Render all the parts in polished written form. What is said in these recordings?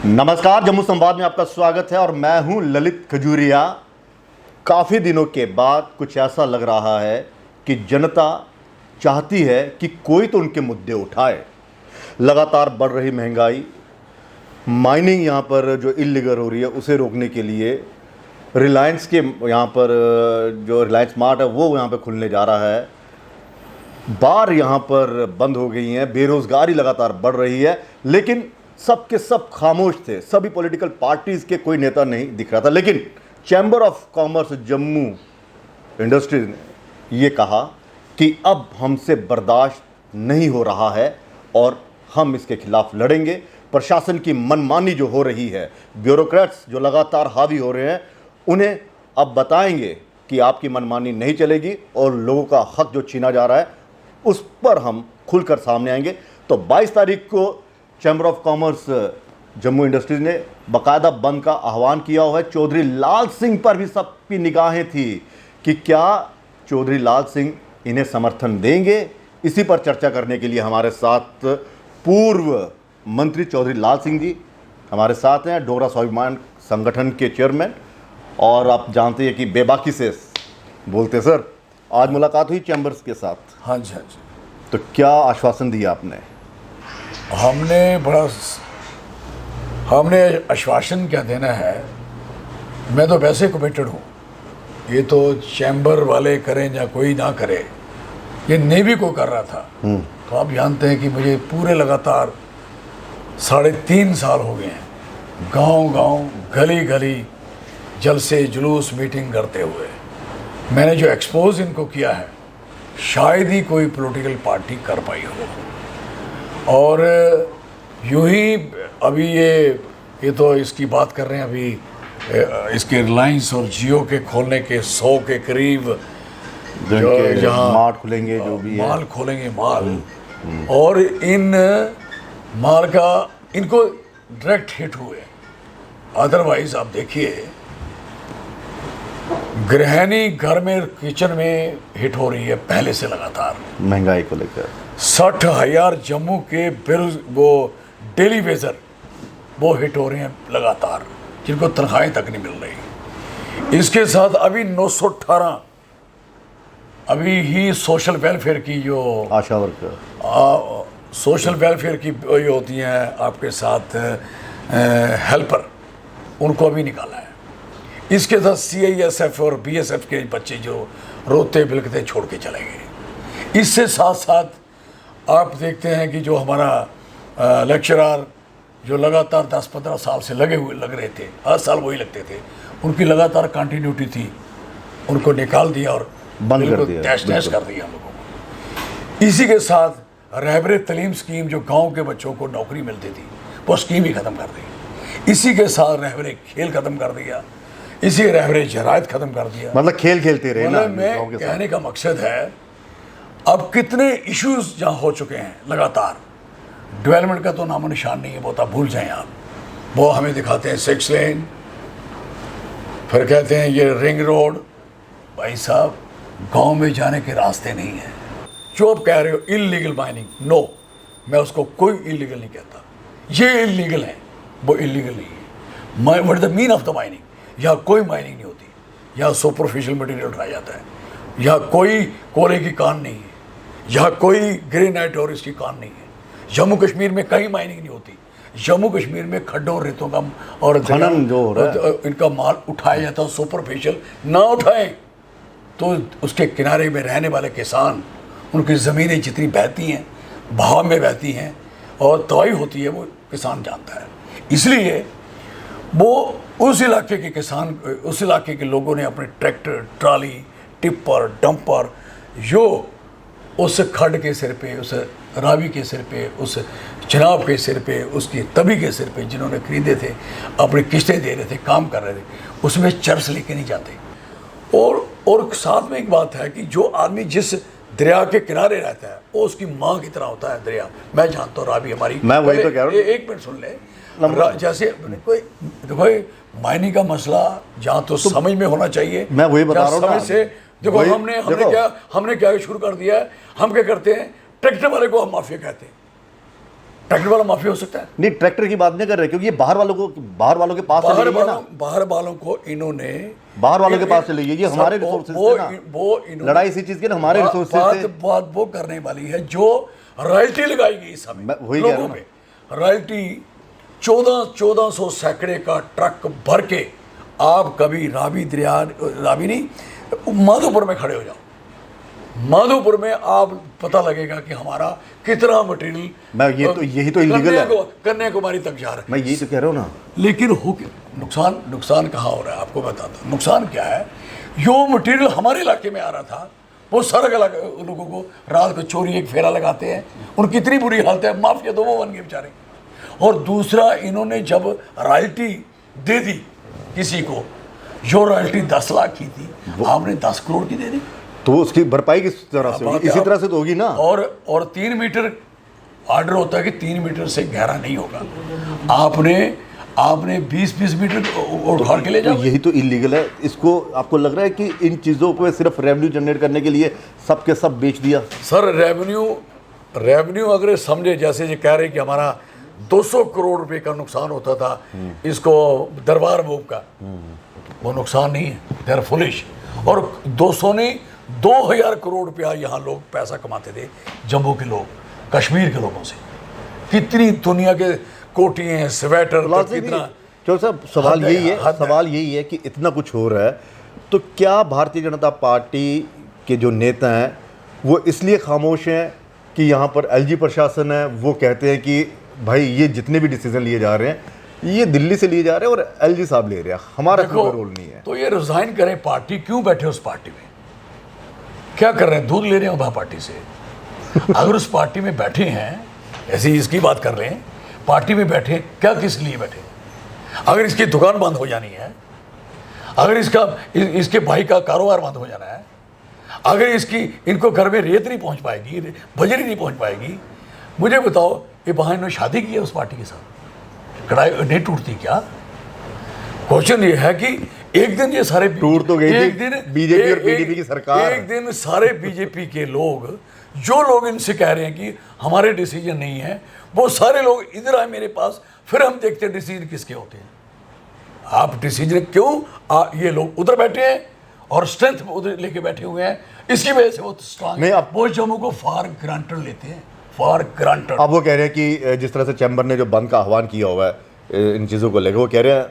नमस्कार, जम्मू संवाद में आपका स्वागत है और मैं हूं ललित खजूरिया। काफ़ी दिनों के बाद कुछ ऐसा लग रहा है कि जनता चाहती है कि कोई तो उनके मुद्दे उठाए। लगातार बढ़ रही महंगाई, माइनिंग यहाँ पर जो इल्लीगल हो रही है उसे रोकने के लिए रिलायंस के यहाँ पर जो रिलायंस मार्ट है वो यहाँ पर खुलने जा रहा है। बार यहाँ पर बंद हो गई हैं, बेरोज़गारी लगातार बढ़ रही है, लेकिन सब के सब खामोश थे। सभी पॉलिटिकल पार्टीज़ के कोई नेता नहीं दिख रहा था। लेकिन chamber of commerce Jammu industries ने ये कहा कि अब हमसे बर्दाश्त नहीं हो रहा है और हम इसके खिलाफ लड़ेंगे। प्रशासन की मनमानी जो हो रही है, ब्यूरोक्रेट्स जो लगातार हावी हो रहे हैं, उन्हें अब बताएंगे कि आपकी मनमानी नहीं चलेगी और लोगों का हक जो छीना जा रहा है उस पर हम खुलकर सामने आएंगे। तो 22 तारीख को chamber of commerce Jammu industries ने बाकायदा बंद का आह्वान किया हुआ है। चौधरी लाल सिंह पर भी सबकी निगाहें थी कि क्या चौधरी लाल सिंह इन्हें समर्थन देंगे। इसी पर चर्चा करने के लिए हमारे साथ पूर्व मंत्री चौधरी लाल सिंह जी हमारे साथ हैं, डोगरा स्वाभिमान संगठन के चेयरमैन, और आप जानते हैं कि बेबाकी से बोलते। सर, आज मुलाकात हुई चैम्बर्स के साथ। हाँ जी, हाँ जी। तो क्या आश्वासन दिया आपने? हमने आश्वासन क्या देना है, मैं तो वैसे कमिटेड हूँ। ये तो चैम्बर वाले करें या कोई ना करे, ये नेवी को कर रहा था। तो आप जानते हैं कि मुझे पूरे लगातार 3.5 साल हो गए हैं गांव-गांव, गली-गली, जलसे जुलूस, मीटिंग करते हुए। मैंने जो एक्सपोज इनको किया है शायद ही कोई पॉलिटिकल पार्टी कर पाई हो। और यूं ही अभी ये तो इसकी बात कर रहे हैं, अभी इसके रिलायंस और जियो के खोलने के 100 के करीब जहाँ मार्ट खुलेंगे, जो भी माल खोलेंगे माल। और इन माल का इनको डायरेक्ट हिट हुए। अदरवाइज आप देखिए, गृहिणी घर में किचन में हिट हो रही है पहले से लगातार महंगाई को लेकर। 60,000 जम्मू के बिल वो डेली वेजर वो हिट हो रहे हैं लगातार, जिनको तनख्वाहें तक नहीं मिल रही। इसके साथ अभी 918 अभी ही सोशल वेलफेयर की जो आशा वर्कर, सोशल वेलफेयर की ये होती हैं आपके साथ हेल्पर, उनको अभी निकाला है। इसके साथ CISF और BSF के बच्चे जो रोते बिलखते छोड़ के चले गए। इससे साथ साथ आप देखते हैं कि जो हमारा लेक्चरर जो लगातार 10-15 साल से लग रहे थे, हर साल वही लगते थे, उनकी लगातार कंटिन्यूटी थी, उनको निकाल दिया और बंद कर दिया, तहस कर दिया हम लोगों को। इसी के साथ रहबरे तलीम स्कीम जो गांव के बच्चों को नौकरी मिलती थी वो स्कीम ही ख़त्म कर दी। इसी के साथ रहबरे खेल ख़त्म कर दिया, इसी रहबरे जरायत ख़त्म कर दिया। मतलब खेल खेलते रहे ना। मैं कहने का मकसद है, अब कितने इश्यूज जहाँ हो चुके हैं लगातार, डेवलपमेंट का तो नामो निशान नहीं है। बहुत आप भूल जाएं आप, वो हमें दिखाते हैं 6 लेन, फिर कहते हैं ये रिंग रोड। भाई साहब, गांव में जाने के रास्ते नहीं हैं। जो आप कह रहे हो इल्लीगल माइनिंग, नो, मैं उसको कोई इल्लीगल नहीं कहता। ये इल्लीगल है, वो इल्लीगल नहीं है। What is the mean of the mining? यहाँ कोई माइनिंग नहीं होती, यहाँ सुपरफिशियल मटेरियल उठाया जाता है, यहाँ कोई कोयले की कान नहीं है, यहाँ कोई ग्रेनाइट और इसकी कान नहीं है। जम्मू कश्मीर में कहीं माइनिंग नहीं होती। जम्मू कश्मीर में खड्डों और रेतों का और खनन जो हो रहा है, इनका माल उठाया जाता है। सुपरफिशियल ना उठाएं तो उसके किनारे में रहने वाले किसान, उनकी ज़मीनें जितनी बहती हैं, बहाव में बहती हैं और तबाही होती है, वो किसान जानता है। इसलिए वो उस इलाके के किसान, उस इलाके के लोगों ने अपने ट्रैक्टर, ट्राली, टिप्पर, डंपर, जो उस खड्ड के सिर पे, उस रावी के सिर पे, उस जनाब के सिर पे, उसकी तभी के सिर पे जिन्होंने खरीदे थे, अपनी किस्तें दे रहे थे, काम कर रहे थे, उसमें चर्च लेके नहीं जाते। और साथ में एक बात है कि जो आदमी जिस दरिया के किनारे रहता है वो उसकी माँ की तरह होता है दरिया। मैं जानता हूँ रावी हमारी, मैं वही तो कह रहा हूँ। एक मिनट सुन ले। जैसे कोई देखो माइनिंग का मसला जहाँ तो समझ में होना चाहिए, मैं वही बता रहा हूँ ना। से देखो हमने क्या शुरू कर दिया है। हम क्या करते हैं, ट्रैक्टर वाले को हम माफिया कहते हैं। ट्रैक्टर वाला माफिया हो सकता है? नहीं, ट्रैक्टर की बात नहीं कर रहे, क्योंकि ये बाहर वालों के पास से ले ना, बाहर वालों को इन्होंने बाहर वालों के पास से ले, ये हमारे रिसोर्सेज से ना, वो लड़ाई इसी चीज की ना, हमारे रिसोर्सेज से। बात वो करने वाली है जो रॉयल्टी लगाई गई समय वही कह रहा लोगों हूं पे। रॉयल्टी 1400 सैकड़े का ट्रक भर के आप कभी रावी नहीं, माधोपुर में खड़े हो जाओ, माधोपुर में आप पता लगेगा कि हमारा कितना मटेरियल मैं यही तो इलीगल है, कन्याकुमारी तक जा रहा है। मैं यही तो कह रहा हूँ ना। लेकिन हो नुकसान कहाँ हो रहा है आपको बताता हूँ। नुकसान क्या है, जो मटेरियल हमारे इलाके में आ रहा था वो सारा लोगों को रात को चोरी एक फेरा लगाते हैं, उनकी इतनी बुरी हालत है, माफिया तो वो बन गए बेचारे। और दूसरा, इन्होंने जब रॉयल्टी दे दी किसी को, जो रॉयल्टी 10 लाख की थी, आपने 10 करोड़ की दे दी, तो उसकी भरपाई किस तरह से होगी? इसी तरह से तो होगी ना। और 3 मीटर ऑर्डर होता है कि 3 मीटर से गहरा नहीं होगा, आपने 20 मीटर उखाड़ के ले जाओ। यही तो इलीगल है। इसको आपको लग रहा है कि इन चीज़ों को सिर्फ रेवेन्यू जनरेट करने के लिए सब के सब बेच दिया? सर रेवेन्यू अगर समझे, जैसे ये कह रहे कि हमारा 200 करोड़ रुपए का नुकसान होता था इसको दरबार मूव का, वो नुकसान नहीं है, दे आर फुलिश। और 200 नहीं 2000 करोड़ रुपया यहाँ लोग पैसा कमाते थे, जम्मू के लोग, कश्मीर के लोगों से। कितनी दुनिया के कोटियाँ, स्वेटर, कितना। क्यों साहब, सवाल यही है कि इतना कुछ हो रहा है, तो क्या भारतीय जनता पार्टी के जो नेता हैं वो इसलिए खामोश हैं कि यहाँ पर एलजी प्रशासन है, वो कहते हैं कि भाई ये जितने भी डिसीजन लिए जा रहे हैं ये दिल्ली से लिए जा रहे हैं और एलजी साहब ले रहे हैं, हमारा कोई रोल नहीं है? तो ये रिजाइन करें पार्टी, क्यों बैठे उस पार्टी में? क्या कर रहे हैं? दूध ले रहे हैं वह पार्टी से? अगर उस पार्टी में बैठे हैं, ऐसे ही इसकी बात कर रहे हैं, पार्टी में बैठे हैं, क्या किस लिए बैठे? अगर इसकी दुकान बंद हो जानी है, अगर इसके भाई का कारोबार बंद हो जाना है, अगर इनको घर में रेत नहीं पहुंच पाएगी, बजरी नहीं पहुंच पाएगी, मुझे बताओ, ये वहां इन्होंने शादी की है उस पार्टी के साथ, कड़ाई नहीं टूटती क्या? क्वेश्चन ये है कि एक दिन ये सारे टूट तो गई थी बीजेपी और पीडीपी की सरकार। एक दिन सारे बीजेपी के लोग, जो लोग इनसे कह रहे हैं कि हमारे डिसीजन नहीं है, वो सारे लोग इधर आए मेरे पास, फिर हम देखते हैं डिसीजन किसके होते हैं। आप डिसीजन क्यों ये लोग उधर बैठे हैं और स्ट्रेंथ उधर लेके बैठे हुए हैं, इसकी वजह से वो स्ट्रांग है। वो जम्मू को फॉर ग्रांटेड लेते हैं, फॉर ग्रांटेड। अब वो कह रहे हैं कि जिस तरह से चैम्बर ने जो बंद का आह्वान किया हुआ है इन चीज़ों को लेकर, वो कह रहे हैं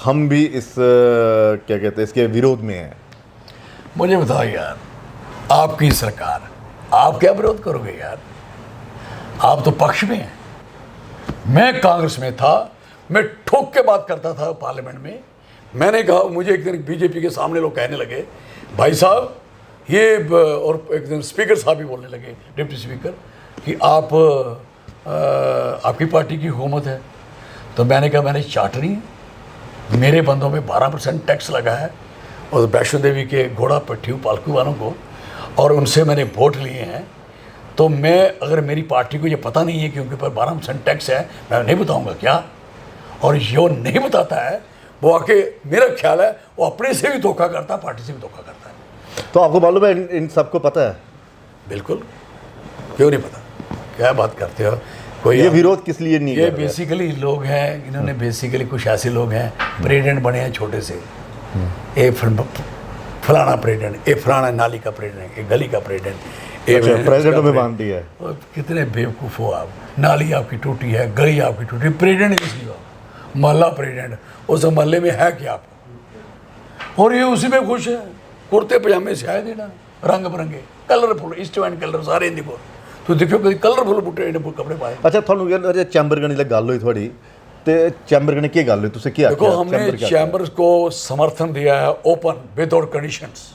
हम भी इस क्या कहते हैं इसके विरोध में हैं। मुझे बताओ यार, आपकी सरकार, आप क्या विरोध करोगे यार? आप तो पक्ष में हैं। मैं कांग्रेस में था, मैं ठोक के बात करता था पार्लियामेंट में। मैंने कहा, मुझे एक दिन बीजेपी के सामने लोग कहने लगे, भाई साहब ये, और एक दिन स्पीकर साहब भी बोलने लगे, डिप्टी स्पीकर, कि आपकी पार्टी की हुकूमत है। तो मैंने कहा, मैंने चार्टर नहीं है, मेरे बंदों में 12% टैक्स लगा है, और वैष्णो देवी के घोड़ा पट्टियों पालकू वालों को, और उनसे मैंने वोट लिए हैं। तो मैं, अगर मेरी पार्टी को ये पता नहीं है कि उनके ऊपर 12% टैक्स है, मैं नहीं बताऊंगा क्या? और जो नहीं बताता है वो आके, मेरा ख्याल है वो अपने से भी धोखा करता है, पार्टी से भी धोखा करता है। तो आपको मालूम है इन सबको पता है? बिल्कुल, क्यों नहीं पता? क्या बात करते हो? कोई ये विरोध किस लिए नहीं? ये बेसिकली लोग हैं, इन्होंने बेसिकली कुछ ऐसे लोग हैं, प्रेसिडेंट बने हैं छोटे से, ये फलाना प्रेसिडेंट, ये फलाना नाली का प्रेसिडेंट, ये गली का प्रेसिडेंट, प्रेसिडेंट में बांधती है। कितने बेवकूफ़ हो आप। नाली आपकी टूटी है, गली आपकी टूटी, प्रेसिडेंट किसकी हो? मोहल्ला प्रेसिडेंट, उस मोहल्ले में है क्या आपको? और ये उसी में खुश है, कुर्ते पजामे से आए देना, रंग बिरंगे, कलरफुल, ईस्ट एंड कलर सारे इंदी को, तो देखो कभी कलरफुल बूटे कपड़े पाए। अच्छा, थानू चैंबर कन्नै गल हुई थोड़ी, तो चैंबर कन्नै की गल हुई, तुसें क्या? देखो, हमने चैंबर को समर्थन दिया है ओपन, विदाउट कंडीशंस।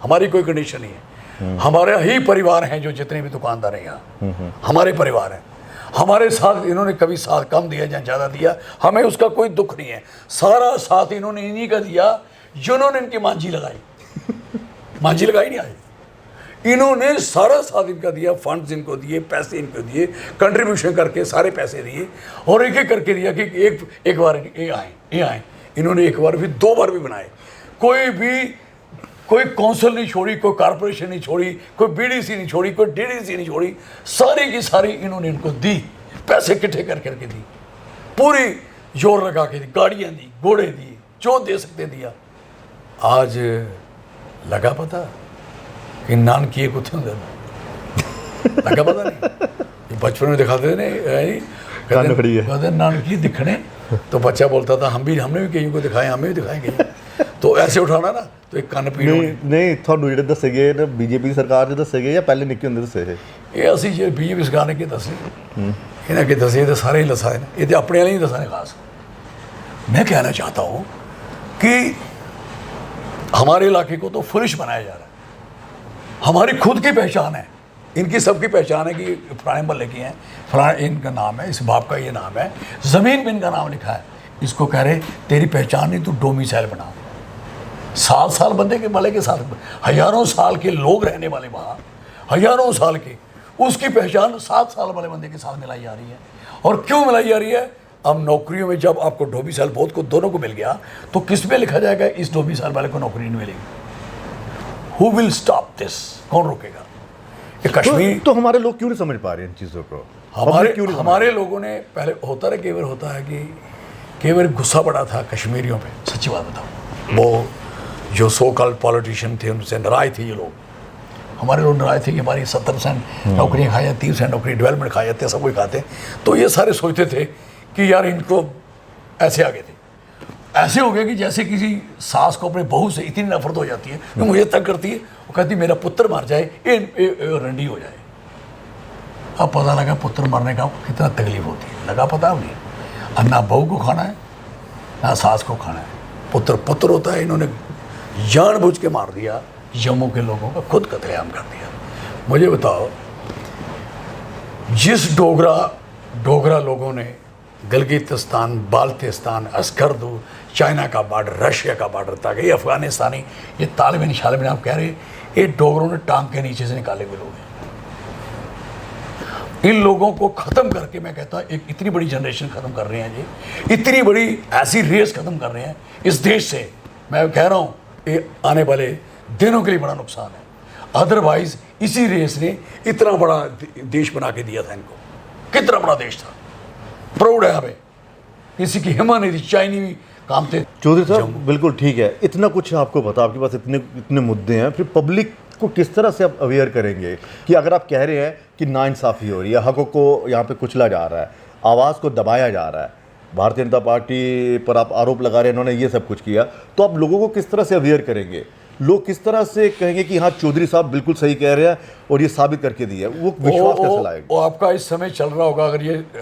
हमारी कोई कंडीशन नहीं है, हमारे ही परिवार हैं जो जितने भी दुकानदार हैं यहाँ, हमारे परिवार हैं। हमारे साथ इन्होंने कभी साथ कम दिया या ज़्यादा दिया, हमें उसका कोई दुख नहीं है। सारा साथ इन्होंने इन्हीं का दिया जिन्होंने इनकी मांझी लगाई। मांझी लगाई नहीं आई, इन्होंने सारा साथ इनका दिया, फंड्स इनको दिए, पैसे इनको दिए, कंट्रीब्यूशन करके सारे पैसे दिए, और एक एक करके दिया कि एक बार ये आए। इन्होंने एक बार भी, 2 बार भी बनाए। कोई कौंसिल नहीं छोड़ी, कोई कारपोरेशन नहीं छोड़ी, कोई बीडीसी नहीं छोड़ी, कोई डीडीसी नहीं छोड़ी, सारी की सारी इन्होंने इनको दी। पैसे इकट्ठे कर करके दी, पूरी जोर लगा के दी, गाड़ियाँ दी, घोड़े दिए, जो दे सकते दिया। आज लगा पता कि नानकी कुत्थे होंगे, लगा पता नहीं। बचपन में दिखाते थे नहीं, कहते नानकी दिखने, तो बच्चा बोलता था हमने भी कहीं को दिखाए, हमें भी दिखाएंगे। तो ऐसे उठाना ना तो एक कान पीड़ नहीं ਤੁਹਾਨੂੰ ਜਿਹੜੇ ਦੱਸੇ ਗਏ ਨੇ ਬੀਜੇਪੀ ਸਰਕਾਰ ਦੇ ਦੱਸੇ ਗਏ ਜਾਂ ਪਹਿਲੇ ਨਿੱਕੇ ਹੁੰਦੇ ਦੱਸੇ ਇਹ ਅਸੀਂ ਜੇ ਬੀਜੇਪੀ ਸਰਕਾਰ ਨੇ ਕੀ ਦੱਸੇ ਇਹਨਾਂ के दसे तो सारे ही दसा है ना, ये तो अपने वाले ही दसा है खास। मैं कहना चाहता हूँ कि हमारे इलाके को तो फुलिश बनाया जा रहा है, हमारी खुद की पहचान है, इनकी सबकी पहचान है कि फलाने मोहल्ले की हैं, फलाने इनका नाम है, इस बाप का ये नाम है, ज़मीन में इनका नाम लिखा है। इसको कह रहे तेरी पहचान नहीं, तू डोमिसाइल बना। 7 साल बंदे के वाले के साथ, हज़ारों साल के लोग रहने वाले वहाँ, हज़ारों साल के, उसकी पहचान 7 साल वाले बंदे के साथ मिलाई जा रही है। और क्यों मिलाई जा रही है? अब नौकरियों में जब आपको डोमिसाइल बहुत को दोनों को मिल गया, तो किस पे लिखा जाएगा इस डोमिसाइल वाले को नौकरी नहीं मिलेगी? Who will stop this? कौन रोकेगा? ये कश्मीर तो हमारे लोग क्यों नहीं समझ पा रहे हैं इन चीज़ों को? हमारे लोगों ने पहले होता है, कई बार होता है कि कई बार गुस्सा पड़ा था कश्मीरियों पे। सच्ची बात बताओ, वो जो सो कॉल्ड पॉलिटिशियन थे उनसे नाराज थे ये लोग। हमारे लोग नाराज थे कि हमारी 70% नौकरियाँ खाई जाती, 30% नौकरी डेवलपमेंट खाई जाते हैं, सब कोई खाते। तो ये सारे सोचते थे कि यार इनको ऐसे आ गए थे, ऐसे हो गए कि जैसे किसी सास को अपने बहू से इतनी नफरत हो जाती है कि मुझे तंग करती है, वो कहती मेरा पुत्र मर जाए, ये रंडी हो जाए। अब पता लगा पुत्र मरने का कितना तकलीफ होती है, लगा पता नहीं। अब ना बहू को खाना है ना सास को खाना है, पुत्र पुत्र होता है। इन्होंने जानबूझ के मार दिया, जम्मू के लोगों का खुद कत्लेआम कर दिया। मुझे बताओ, जिस डोगरा लोगों ने गिलगितिस्तान, बाल्टिस्तान, अस्करदू, चाइना का बॉर्डर, रशिया का बॉर्डर तक, ये अफगानिस्तानी, ये तालिबान शालिबान आप कह रहे, ये डोगरों ने टांग के नीचे से निकाले हुए लोग हैं। इन लोगों को ख़त्म करके मैं कहता एक इतनी बड़ी जनरेशन ख़त्म कर रहे हैं जी, इतनी बड़ी ऐसी रेस ख़त्म कर रहे हैं इस देश से। मैं कह रहा हूँ ये आने वाले दिनों के लिए बड़ा नुकसान है। अदरवाइज़ इसी रेस ने इतना बड़ा देश बना के दिया था इनको, कितना बड़ा देश था, प्राउड है हमें, किसी की हिम्मत नहीं थी, चाइनी काम थे। चौधरी साहब बिल्कुल ठीक है, इतना कुछ आपको पता, आपके पास इतने मुद्दे हैं, फिर पब्लिक को किस तरह से आप अवेयर करेंगे कि अगर आप कह रहे हैं कि नाइंसाफ़ी हो रही है, हकों को यहाँ पे कुचला जा रहा है, आवाज़ को दबाया जा रहा है, भारतीय जनता पार्टी पर आप आरोप लगा रहे हैं इन्होंने ये सब कुछ किया, तो आप लोगों को किस तरह से अवेयर करेंगे? लोग किस तरह से कहेंगे कि हाँ चौधरी साहब बिल्कुल सही कह रहे हैं और ये साबित करके दिया, वो विश्वास कैसे लाएगा? वो आपका इस समय चल रहा होगा,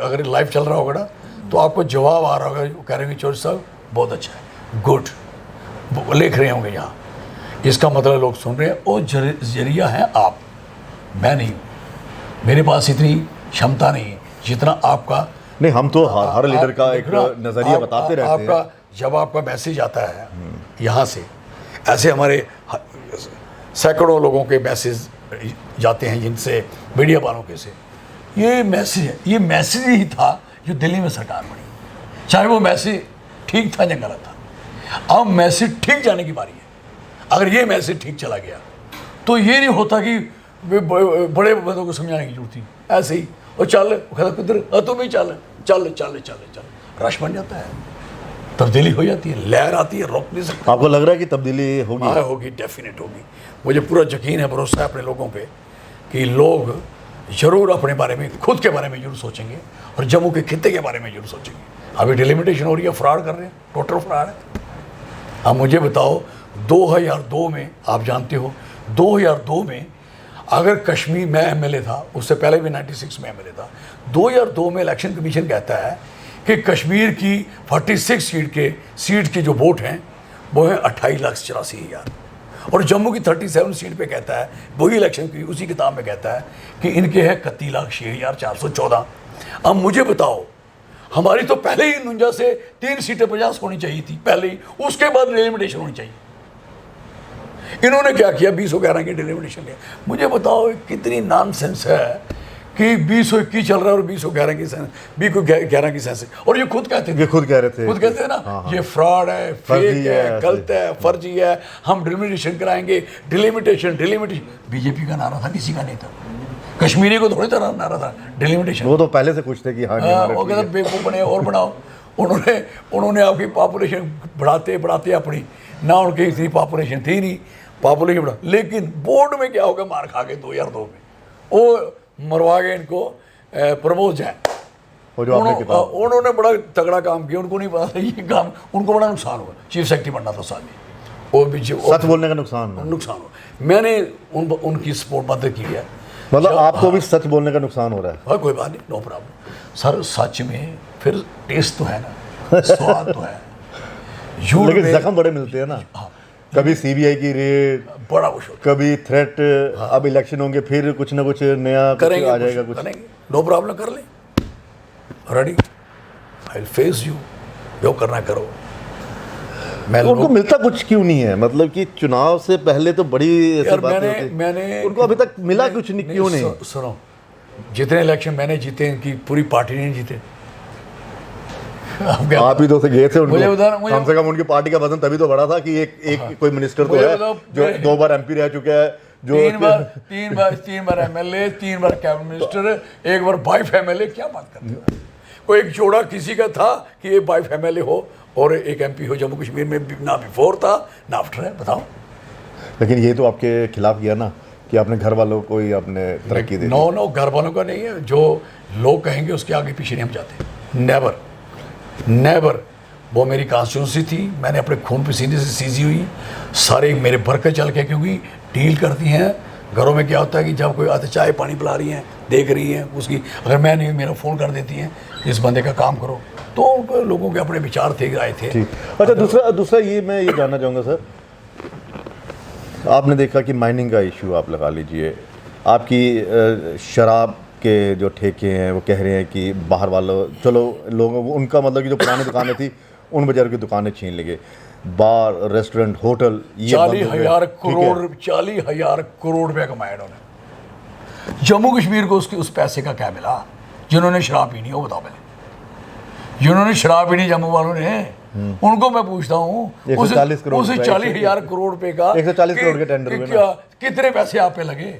अगर लाइव चल रहा होगा ना, तो आपको जवाब आ रहा होगा, कह रहे हैं चौधरी साहब बहुत अच्छा है, गुड, लिख रहे होंगे यहाँ। इसका मतलब लोग सुन रहे हैं, और जरिया है आप, मैं नहीं, मेरे पास इतनी क्षमता नहीं है जितना आपका। नहीं, हम तो हर लीडर का एक नज़रिया बताते रहते हैं। आपका जब आपका मैसेज आता है यहाँ से, ऐसे हमारे सैकड़ों लोगों के मैसेज जाते हैं जिनसे मीडिया वालों के से, ये मैसेज ही था जो दिल्ली में सरकार बनी, चाहे वो मैसेज ठीक था या गलत था। अब मैसेज ठीक जाने की बारी है। अगर ये मैसेज ठीक चला गया तो ये नहीं होता कि बड़े बंदों को समझाने की जरूरत थी, ऐसे ही और चल किधर तुम ही चल चल चल चल चल, रश बन जाता है, तब्दीली हो जाती है, लहर आती है, रोक नहीं सकते। आपको लग रहा है कि तब्दीली होगी? हाँ होगी, डेफिनेट होगी। मुझे पूरा यकीन है, भरोसा है अपने लोगों पे कि लोग ज़रूर अपने बारे में, खुद के बारे में जरूर सोचेंगे और जम्मू के खित्ते के बारे में जरूर सोचेंगे। अभी डिलिमिटेशन हो रही है, फ्रॉड कर रहे हैं, टोटल फ्रॉड है। अब मुझे बताओ 2002 में, आप जानते हो 2002 में अगर कश्मीर, मैं एमएलए था, उससे पहले भी 96 में एमएलए था, 2002 में इलेक्शन कमीशन कहता है कि कश्मीर की 46 सीट के जो वोट हैं वो हैं 28,84,000, और जम्मू की 37 सीट पे कहता है, वही इलेक्शन की उसी किताब में कहता है कि इनके हैं 31,06,414। अब मुझे बताओ, हमारी तो पहले ही 49 से 3 सीटें 50 होनी चाहिए थी पहले ही, उसके बाद डिलिमिटेशन होनी चाहिए। इन्होंने क्या किया, 2011 की डिलिमिटेशन लिया। मुझे बताओ कितनी नॉनसेंस है कि 2021 चल रहा है और 2011 की सेंस, 2011 की सेंस, और ये खुद कहते थे, ये खुद कह रहे थे, खुद कहते हैं ना, हाँ। ये फ्रॉड है, फेक है, गलत है, फर्जी है, हम डिलिमिटेशन कराएंगे, डिलिमिटेशन। बीजेपी का नारा था, किसी का नहीं था। कश्मीरी को थोड़ी तरह नारा था डिलिमिटेशन। वो तो पहले से खुश थे कि हाँ वो कहता बेवकूफ़ बने और बनाओ। उन्होंने आपकी पॉपुलेशन बढ़ाते बढ़ाते अपनी, ना उनकी इतनी पॉपुलेशन थी नहीं, पॉपुलेशन बढ़ा, लेकिन बोर्ड में क्या हो गया, मार खा के 2002 में वो मरवा गए इनको प्रमोद जैन। उन्होंने बड़ा तगड़ा काम किया, उनको नहीं पता था ये काम, उनको बड़ा नुकसान हुआ। चीफ सेक्रेटरी बनना था साथ में, वो भी सच बोलने का नुकसान हुआ। मैंने उनकी सपोर्ट मदद की है। मतलब आपको भी सच बोलने का नुकसान हो रहा है? हाँ, कोई बात नहीं, नो प्रॉब्लम सर। सच में फिर टेस्ट तो है ना, स्वाद तो है। लेकिन जख्म बड़े मिलते हैं ना। हाँ, कभी सीबीआई की रेड, बड़ा कुछ होता, कभी थ्रेट। हाँ। अब इलेक्शन होंगे, फिर कुछ ना कुछ नया करेंगे, आ जाएगा, कुछ करेंगे, नो प्रॉब्लम, कर ले, ready, I will face you, जो करना करो। उनको मिलता कुछ क्यों नहीं है? मतलब कि चुनाव से पहले तो बड़ी ऐसी बातें होती, मैंने उनको अभी तक मिला कुछ नहीं, क्यों नहीं? सुनो, जितने इलेक्शन मैंने जीते, इनकी पूरी पार्टी नहीं जीते। आप ही तो से गए थे उनको, मुझे कम से कम उनकी पार्टी का वजन तभी तो बड़ा था कि एक कोई मिनिस्टर तो है जो 2 बार एमपी रह चुका है, जो 3 बार एमएलए, 3 बार कैबिनेट मिनिस्टर, 1 बार वाइफ एमएलए। क्या बात करते हो? कोई एक जोड़ा किसी का था कि ये वाइफ एमएलए हो और एक एमपी हो जम्मू कश्मीर में, ना बिफोर था ना आफ्टर है, बताओ। लेकिन ये तो आपके खिलाफ किया ना कि आपने घर वालों को ही आपने तरक्की दी। नो, घर वालों का नहीं है, जो लोग कहेंगे उसके आगे पीछे नहीं हम जाते, नेवर नेवर। वो मेरी कॉन्स्टिट्यूंसी थी, मैंने अपने खून पसीने से सींची हुई, सारे मेरे बरकत चल के, क्योंकि डील करती हैं घरों में। क्या होता है कि जब कोई आते चाय पानी पिला रही हैं, देख रही हैं उसकी, अगर मैं नहीं, मेरा फ़ोन कर देती हैं इस बंदे का काम करो, तो लोगों के अपने विचार थे, आए थे। अच्छा, दूसरा ये मैं ये जानना चाहूँगा सर, आपने देखा कि माइनिंग का इशू आप लगा लीजिए, आपकी शराब के जो ठेके हैं वो कह रहे हैं कि बाहर वालों, चलो लोगों, उनका मतलब कि जो पुरानी दुकानें थी उन बाजार की दुकानें छीन लेंगे, बार, रेस्टोरेंट, होटल, 40,000 करोड़ रुपया कमाया उन्होंने। जम्मू कश्मीर को उस पैसे का क्या मिला? जिन्होंने शराब पीनी हो, बताओ पहले, जिन्होंने शराब पीनी जम्मू वालों ने, उनको मैं पूछता हूँ, उसे 40,000 करोड़ रुपए का 140 करोड़ के टेंडर में कितने पैसे आप पे लगे?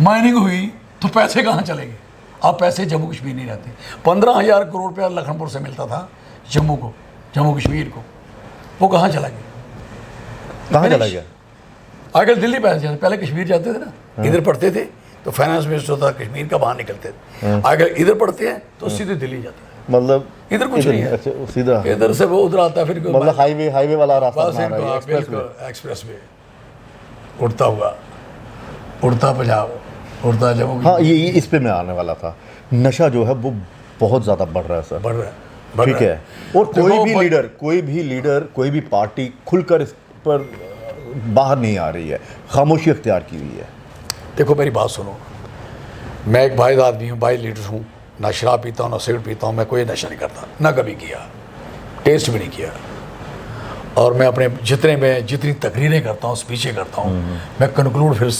माइनिंग हुई तो पैसे कहाँ चलेंगे? आप पैसे जम्मू कश्मीर नहीं रहते। 15,000 करोड़ रुपया लखनपुर से मिलता था जम्मू कश्मीर को, वो कहाँ चला गया? कहाँ चला गया? आगे दिल्ली पैसे जाते, पहले कश्मीर जाते थे ना। हाँ। इधर पढ़ते थे तो फाइनेंस मिनिस्टर था कश्मीर का, बाहर निकलते थे। हाँ। आगे इधर पढ़ते हैं तो सीधे दिल्ली जाते हैं, मतलब इधर कुछ नहीं है। अच्छा, सीधा इधर से वो उधर आता, फिर मतलब हाईवे वाला रास्ता एक्सप्रेस वे उड़ता हुआ, उड़ता पंजाब, उड़ता जम्मू। हाँ, ये इस पे मैं आने वाला था। नशा जो है वो बहुत ज़्यादा बढ़ रहा है सर, बढ़ रहा है, ठीक है। और कोई भी लीडर, कोई भी पार्टी खुलकर इस पर बाहर नहीं आ रही है, खामोशी अख्तियार की हुई है। देखो मेरी बात सुनो, मैं एक वाहिद आदमी हूँ, वाहिद लीडर हूँ, ना शराब पीता हूँ, ना सिगरेट पीता हूँ, मैं कोई नशा नहीं करता, ना कभी किया, टेस्ट भी नहीं किया। और मैं अपने जितनी तकरीरें करता हूँ, स्पीचें करता हूँ, मैं कंक्लूड फिर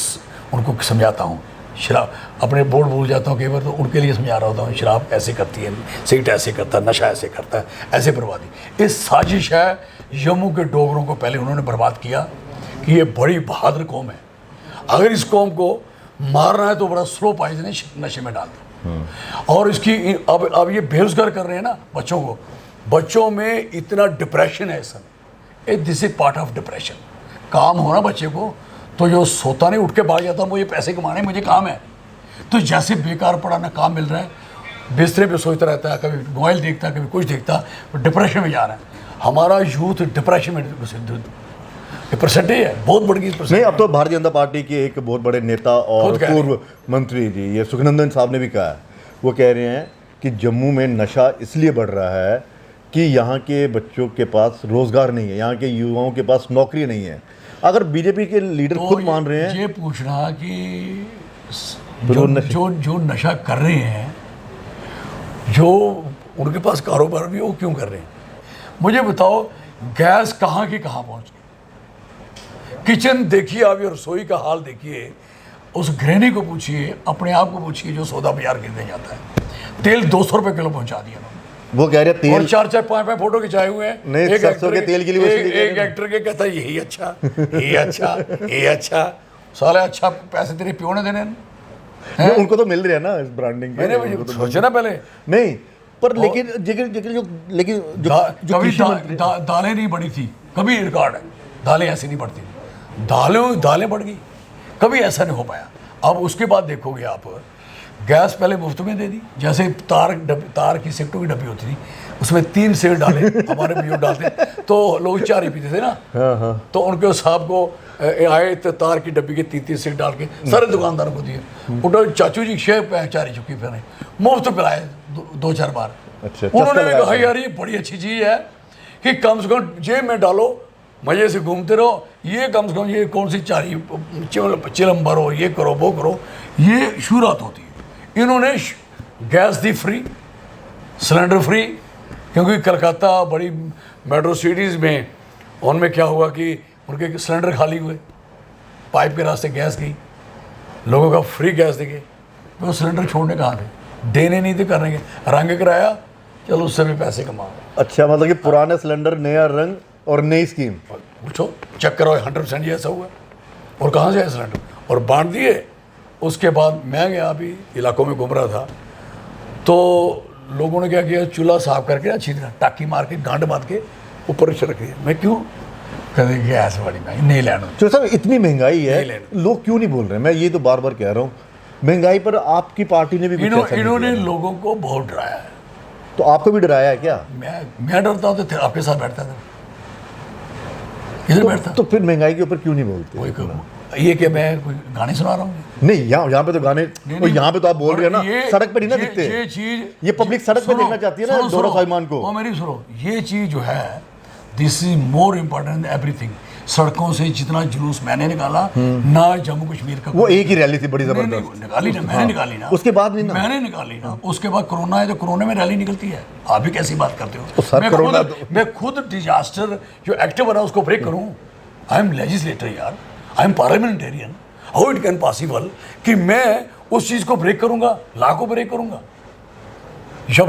उनको समझाता हूँ। शराब अपने बोर्ड भूल जाता हूँ कई बार, तो उनके लिए समझा रहा होता हूँ, शराब ऐसे करती है, सिगरेट ऐसे करता है, नशा ऐसे करता है, ऐसे बर्बादी। इस साजिश है जम्मू के डोगरों को पहले उन्होंने बर्बाद किया कि ये बड़ी बहादुर कौम है, अगर इस कौम को मारना है तो बड़ा स्लो पॉइजन नशे में डाल दो। और इसकी अब ये बेरोजगार कर रहे हैं ना बच्चों को, बच्चों में इतना डिप्रेशन है इस समय, this is part of depression. काम हो ना बच्चे को तो जो सोता नहीं, उठ के भाग जाता, मुझे पैसे कमाने, मुझे काम है, तो जैसे बेकार पड़ा ना काम मिल रहा है, बिस्तरे पे सोचता रहता है, कभी मोबाइल देखता है, कभी कुछ देखता, डिप्रेशन में जा रहा है। हमारा यूथ डिप्रेशन में परसेंटेज है बहुत बड़ी नहीं। अब तो भारतीय जनता पार्टी के एक बहुत बड़े नेता और पूर्व मंत्री जी, ये सुखनंदन साहब ने भी कहा है, वो कह रहे हैं कि जम्मू में नशा इसलिए बढ़ रहा है कि यहाँ के बच्चों के पास रोजगार नहीं है, यहाँ के युवाओं के पास नौकरी नहीं है। अगर बीजेपी के लीडर तो खुद मान रहे हैं, ये पूछना कि जो नशा कर रहे हैं, जो उनके पास कारोबार भी, वो क्यों कर रहे हैं? मुझे बताओ, गैस कहाँ की कहाँ पहुँच गई? किचन देखिए, आप ये रसोई का हाल देखिए, उस गृहिणी को पूछिए, अपने आप को पूछिए जो सौदा बाजार गिरने जाता है। तेल 200 रुपये किलो पहुँचा दिया उन्होंने, वो कह रहे हैं तेल, और 4-4 5-5 फोटो खिंचाए हुए हैं। नहीं, सरसों के तेल के लिए एक एक्टर के कहता है यही अच्छा, ये अच्छा, ये अच्छा, साले अच्छा पैसे तेरे प्यो ने देने नहीं, उनको तो मिल रहे हैं ना इस ब्रांडिंग के, मैंने उनको तो सोचा ना पहले नहीं, पर लेकिन जो कभी कृषि मंत्री दालें नहीं बढ़ी थी, कभी रिकॉर्ड है, दालें ऐसी नहीं बढ़ती थी, दालें बढ़ गई, कभी ऐसा नहीं हो पाया। अब उसके बाद देखोगे आप, गैस पहले मुफ्त में दे दी, जैसे तार की सिगरेटों की डब्बी होती थी, उसमें 3 सिगरेट डाले, हमारे बुजुर्ग डालते तो लोग 4 ही पीते थे ना। तो उनके साहब को आए तो तार की डब्बी के 3 सिगरेट डाल के सारे दुकानदारों को दिए, उठो चाचू जी 6 चारी चुकी, फिर मुफ्त पिलाए 2-4 बार। अच्छा, उन्होंने कहा यार ये बड़ी अच्छी चीज़ है कि कम से कम जेब में डालो, मज़े से घूमते रहो, ये कम से कम ये कौन सी चारी चिलम भरो, ये करो वो करो, ये शुरुआत होती है। इन्होंने गैस दी फ्री, सिलेंडर फ्री, क्योंकि कलकत्ता बड़ी मेट्रो सिटीज़ में उनमें क्या हुआ कि उनके सिलेंडर खाली हुए, पाइप के रास्ते गैस गई, लोगों का फ्री गैस देंगे, वो सिलेंडर छोड़ने कहाँ थे, देने नहीं थे, करने के रंग कराया, चलो उससे भी पैसे कमाओ। अच्छा, मतलब कि पुराने सिलेंडर, नया रंग और नई स्कीम, पूछो चेक करो 100% ये ऐसा हुआ। और कहाँ से है सिलेंडर, और बांट दिए। उसके बाद मैं गया, अभी इलाकों में घूम रहा था, तो लोगों ने क्या किया, चूल्हा साफ करके अच्छी तरह टाकी मार के गांड बांध के ऊपर रख दिया। मैं क्यों, कहते गैस बड़ी महंगी, नहीं लेना। तो साहब इतनी महंगाई है, नहीं लोग क्यों नहीं बोल रहे? मैं ये तो बार बार कह रहा हूँ, महंगाई पर आपकी पार्टी ने भी कुछ ऐसा नहीं इन्होंने किया। लोगों को बहुत डराया है। तो आपको भी डराया है क्या? मैं डरता हूँ तो आपके साथ बैठता था, इधर बैठता। तो फिर महंगाई के ऊपर क्यों नहीं बोलते? वही कहूँ, ये कि मैं कोई गाने सुना रहा हूँ? नहीं, यहाँ पे तो गाने, यहाँ पे तो आप बोल रहे हैं ना, सड़क पे नहीं ना दिखते। ये चीज, ये पब्लिक सड़क पे देखना चाहती है ना दोनों साइमान को। और मेरी सुनो, ये चीज जो है, this is more important everything. सड़कों से जितना जुलूस मैंने निकाला ना, जम्मू कश्मीर का वो एक ही रैली थी बड़ी जबरदस्त, निकाली ना, मैंने निकाली ना, उसके बाद नहीं ना, मैंने निकाली ना। उसके बाद कोरोना है, तो कोरोना में रैली निकलती है। आप भी कैसी बात करते हो? मैं खुद डिजास्टर जो एक्ट बना उसको ब्रेक करूं। आई एम लेजिस्लेटर यार, I am parliamentarian, how it can possible कि मैं उस चीज को ब्रेक करूंगा, लॉ को ब्रेक करूंगा? जब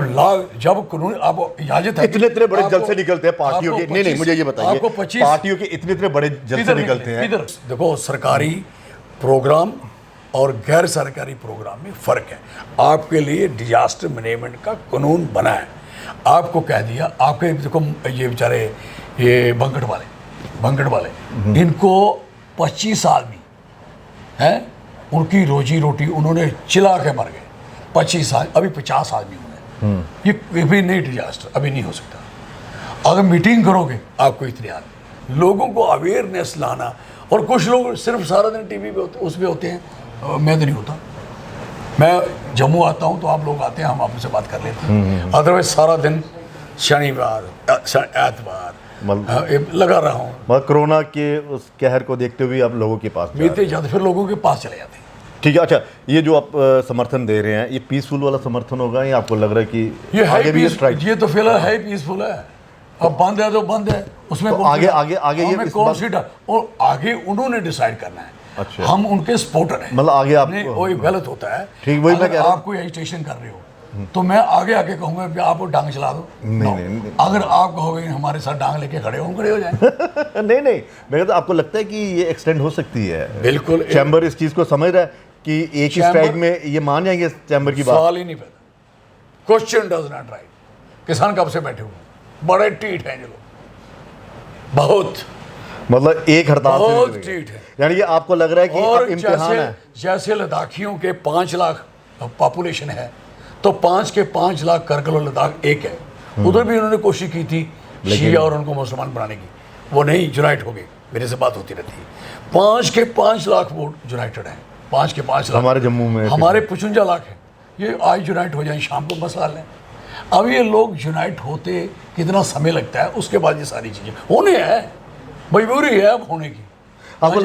कानून, आप इजाजत है, इतने बड़े जल से निकलते हैं पार्टियों के। नहीं, मुझे ये बताइए, आपको 25 पार्टियों के इतने बड़े जल से निकलते हैं। इधर देखो, सरकारी प्रोग्राम और गैर सरकारी प्रोग्राम में फ़र्क है। आपके लिए डिजास्टर मैनेजमेंट का कानून बना है, आपको कह दिया, आपके देखो ये बेचारे ये बंकट वाले इनको 25 आदमी हैं, उनकी रोजी रोटी उन्होंने चिल्ला के मर गए। 25 आदमी, अभी 50 आदमी हुए। ये भी नहीं डिजास्टर, अभी नहीं हो सकता। अगर मीटिंग करोगे, आपको इतने आदमी, लोगों को अवेयरनेस लाना। और कुछ लोग सिर्फ सारा दिन टीवी पे उसमें होते हैं, मैं तो नहीं होता। मैं जम्मू आता हूँ तो आप लोग आते हैं, हम आपसे बात कर लेते हैं। अदरवाइज सारा दिन शनिवार एतवार लगा रहा हूँ। मगर कोरोना के उस कहर को देखते हुए आप लोगों के पास बीते जाते, फिर लोगों के पास चले जाते हैं। ठीक है। अच्छा, ये जो आप समर्थन दे रहे हैं, ये पीसफुल वाला समर्थन होगा या आपको लग रहा है कि ये आगे भी स्ट्राइक? ये तो फिलहाल है पीसफुल है। अब बंद है तो बंद है, उसमें तो आगे ये कौन सी और आगे उन्होंने डिसाइड करना है। अच्छा, हम उनके सपोर्टर हैं। मतलब आगे आप नहीं, वही गलत होता है। ठीक, वही मैं कह रहा हूं। आप कोई एजिटेशन कर रहे हो तो मैं आगे कहूंगा कि आप डांग चला दो। नहीं। अगर आप कहोगे हमारे साथ डांग लेके खड़े हो जाए। नहीं, मैं तो आपको लगता है कि ये एक्सटेंड हो सकती है? बिल्कुल। चैम्बर इस चीज को समझ रहा है कि एक ही स्ट्राइक में ये मान जाएंगे चैम्बर की बात? सवाल ही नहीं पैदा, क्वेश्चन डज नॉट राइट। किसान कब से बैठे हुए, बड़े टीठ हैं जो लोग, बहुत, मतलब एक हड़ताल से बहुत निकल गए। टीठ है। यानी कि आपको लग रहा है कि अब इम्तिहान है। जैसे लद्दाखियों के 5 लाख पॉपुलेशन है, तो 5 के 5 लाख करगिल और लद्दाख एक है। उधर भी उन्होंने कोशिश की थी शिया और उनको मुसलमान बनाने की, वो नहीं, यूनाइट हो गए। मेरे से बात होती रहती है। 5 के 5 लाख वोट यूनाइटेड हैं, 5 के 5 लाख। हमारे जम्मू में हमारे 55 लाख है। ये आज यूनाइट हो जाए, शाम को मसला लें। अब ये लोग यूनाइट होते कितना समय लगता है, उसके बाद ये सारी चीज़ें होने हैं, मजबूरी है अब होने की। आपको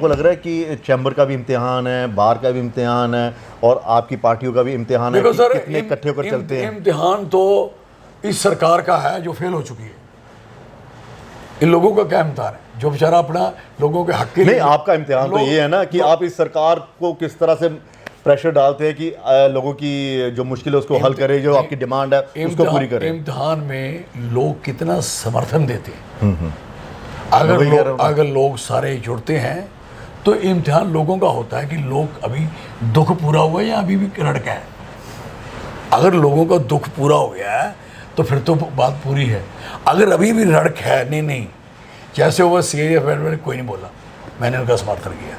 लग रहा है कि चैम्बर का भी इम्तिहान है, बार का भी इम्तिहान है, और आपकी पार्टियों का भी इम्तिहान है? देखो सर, कितने इकट्ठे होकर चलते हैं? इम्तिहान तो इस सरकार का है जो फेल हो चुकी है। इन लोगों का क्या इम्तिहान है, जो बेचारा अपना लोगों के हक के लिए। नहीं, आपका इम्तिहान तो ये है ना कि आप इस सरकार को किस तरह से प्रेशर डालते हैं कि लोगों की जो मुश्किल है उसको हल करे, जो आपकी डिमांड है उसको पूरी करे। इम्तिहान में लोग कितना समर्थन देते हैं। अगर लोग सारे जुड़ते हैं तो इम्तिहान लोगों का होता है कि लोग अभी दुख पूरा हुआ है या अभी भी रड़क है। अगर लोगों का दुख पूरा हो गया है तो फिर तो बात पूरी है। अगर अभी भी रड़क है, नहीं जैसे वो सीएए में कोई नहीं बोला, मैंने उनका समर्थन किया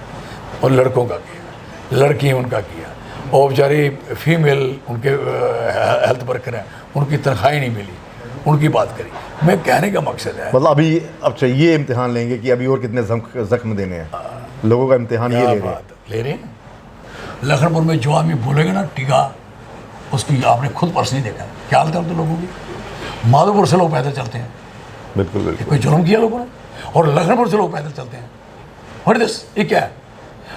और लड़कों का किया, लड़की उनका किया, और बेचारी फीमेल उनके हेल्थ वर्कर हैं, उनकी तनख्वाही नहीं मिली, उनकी बात करी। मैं कहने का मकसद है, मतलब अभी अब चाहिए इम्तिहान लेंगे कि अभी और कितने जख्म देने हैं, लोगों का इम्तिहान ये ले रहे हैं। लखनपुर में जो आदमी बोलेगा ना टीका, उसकी आपने खुद पर्स नहीं देखा, क्या हालत है तो लोगों की। माधोपुर से लोग पैदल चलते हैं, बिल्कुल बिल्कुल, कोई जुर्म किया लोगों ने, और लखनपुर से लोग पैदल चलते हैं। व्हाट इज दिस, ये क्या है?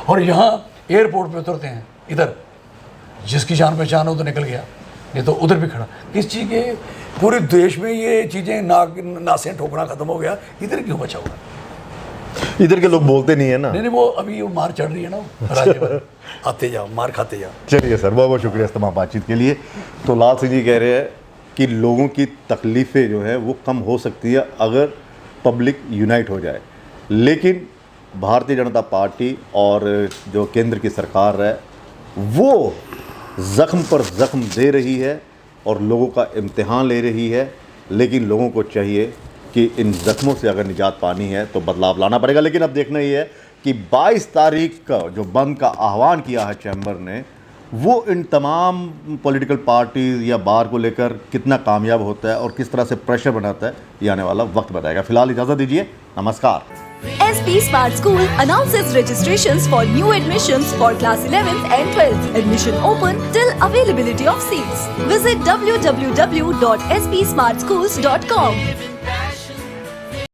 और यहाँ एयरपोर्ट पे उतरते हैं, इधर जिसकी जान पहचान हो तो निकल गया, नहीं तो उधर भी खड़ा। किस चीज़ के, पूरे देश में ये चीज़ें नासें ठोकना खत्म हो गया, इधर क्यों बचा हुआ? इधर के लोग बोलते नहीं है ना। नहीं वो अभी वो मार चढ़ रही है ना, राज्य भर आते जाओ, मार खाते जाओ। चलिए सर, बहुत बहुत शुक्रिया इस तमाम बातचीत के लिए। तो लाल सिंह जी कह रहे हैं कि लोगों की तकलीफ़ें जो है वो कम हो सकती है अगर पब्लिक यूनाइट हो जाए, लेकिन भारतीय जनता पार्टी और जो केंद्र की सरकार है वो ज़ख्म पर ज़ख्म दे रही है और लोगों का इम्तिहान ले रही है। लेकिन लोगों को चाहिए कि इन ज़ख्मों से अगर निजात पानी है तो बदलाव लाना पड़ेगा। लेकिन अब देखना ये है कि 22 तारीख का जो बंद का आह्वान किया है चैम्बर ने, वो इन तमाम पॉलिटिकल पार्टीज़ या बार को लेकर कितना कामयाब होता है और किस तरह से प्रेशर बनाता है, ये आने वाला वक्त बताएगा। फिलहाल इजाज़त दीजिए, नमस्कार। SP Smart School announces registrations for new admissions for class 11th and 12th. Admission open till availability of seats. Visit www.spsmartschools.com.